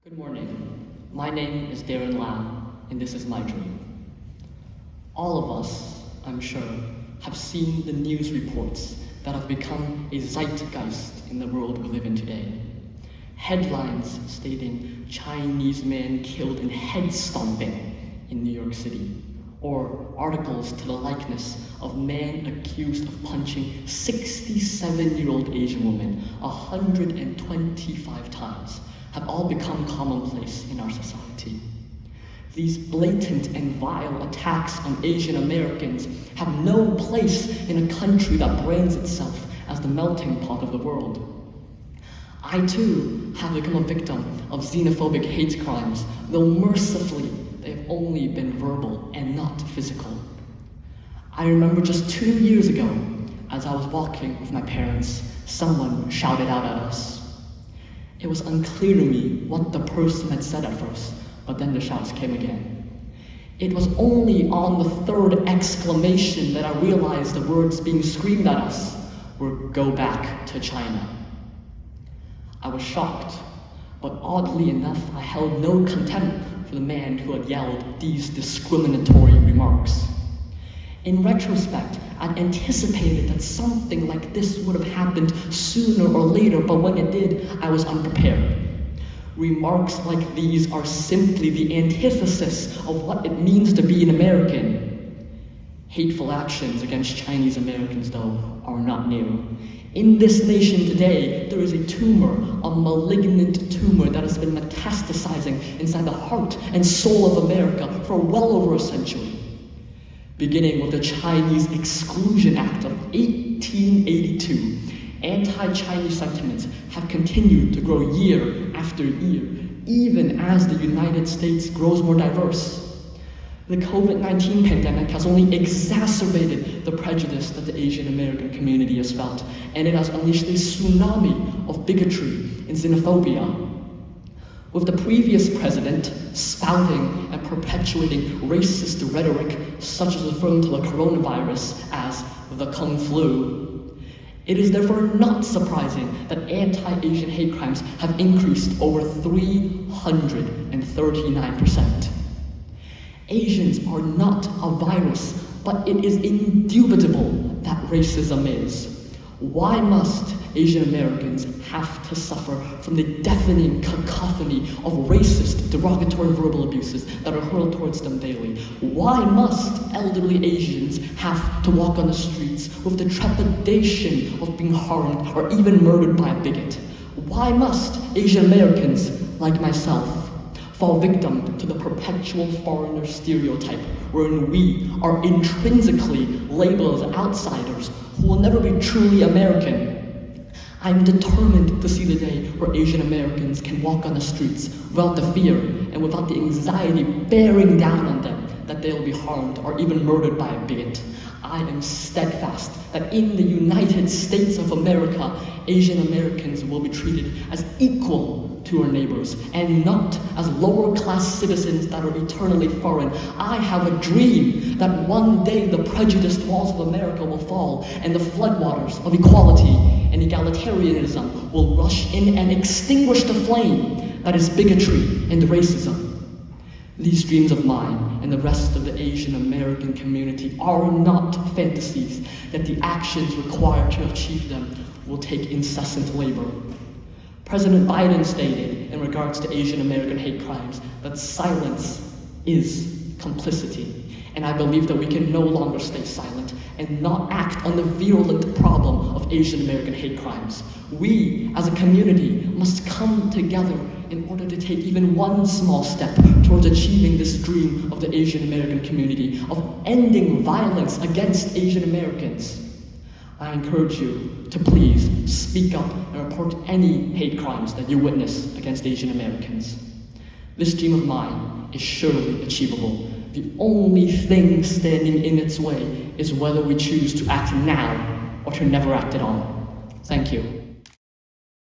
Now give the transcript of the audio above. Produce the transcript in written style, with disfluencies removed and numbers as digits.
Good morning. My name is Darren Lau, and this is my dream. All of us, I'm sure, have seen the news reports that have become a zeitgeist in the world we live in today. Headlines stating Chinese man killed in head stomping in New York City, or articles to the likeness of man accused of punching 67-year-old Asian woman 125 times have all become commonplace in our society. These blatant and vile attacks on Asian Americans have no place in a country that brands itself as the melting pot of the world. I too have become a victim of xenophobic hate crimes, though mercifully they have only been verbal and not physical. I remember just 2 years ago, as I was walking with my parents, someone shouted out at us. It was unclear to me what the person had said at first, but then the shouts came again. It was only on the third exclamation that I realized the words being screamed at us were "Go back to China." I was shocked, but oddly enough, I held no contempt for the man who had yelled these discriminatory remarks. In retrospect, I'd anticipated that something like this would have happened sooner or later, but when it did, I was unprepared. Remarks like these are simply the antithesis of what it means to be an American. Hateful actions against Chinese Americans, though, are not new. In this nation today, there is a tumor, a malignant tumor that has been metastasizing inside the heart and soul of America for well over a century. Beginning with the Chinese Exclusion Act of 1882, anti-Chinese sentiments have continued to grow year after year, even as the United States grows more diverse. The COVID-19 pandemic has only exacerbated the prejudice that the Asian American community has felt, and it has unleashed a tsunami of bigotry and xenophobia. With the previous president spouting and perpetuating racist rhetoric, such as referring to the coronavirus as the Kung Flu, it is therefore not surprising that anti-Asian hate crimes have increased over 339%. Asians are not a virus, but it is indubitable that racism is. Why must Asian Americans have to suffer from the deafening cacophony of racist, derogatory verbal abuses that are hurled towards them daily? Why must elderly Asians have to walk on the streets with the trepidation of being harmed or even murdered by a bigot? Why must Asian Americans, like myself, fall victim to the perpetual foreigner stereotype wherein we are intrinsically labeled as outsiders who will never be truly American? I'm determined to see the day where Asian Americans can walk on the streets without the fear and without the anxiety bearing down on them that they'll be harmed or even murdered by a bigot. I am steadfast that in the United States of America, Asian Americans will be treated as equal to our neighbors and not as lower-class citizens that are eternally foreign. I have a dream that one day the prejudiced walls of America will fall and the floodwaters of equality and egalitarianism will rush in and extinguish the flame that is bigotry and racism. These dreams of mine and the rest of the Asian American community are not fantasies, that the actions required to achieve them will take incessant labor. President Biden stated in regards to Asian American hate crimes that silence is complicity. And I believe that we can no longer stay silent and not act on the virulent problem of Asian American hate crimes. We, as a community, must come together in order to take even one small step towards achieving this dream of the Asian American community, of ending violence against Asian Americans. I encourage you to please speak up and report any hate crimes that you witness against Asian Americans. This dream of mine is surely achievable. The only thing standing in its way is whether we choose to act now or to never act at all. Thank you.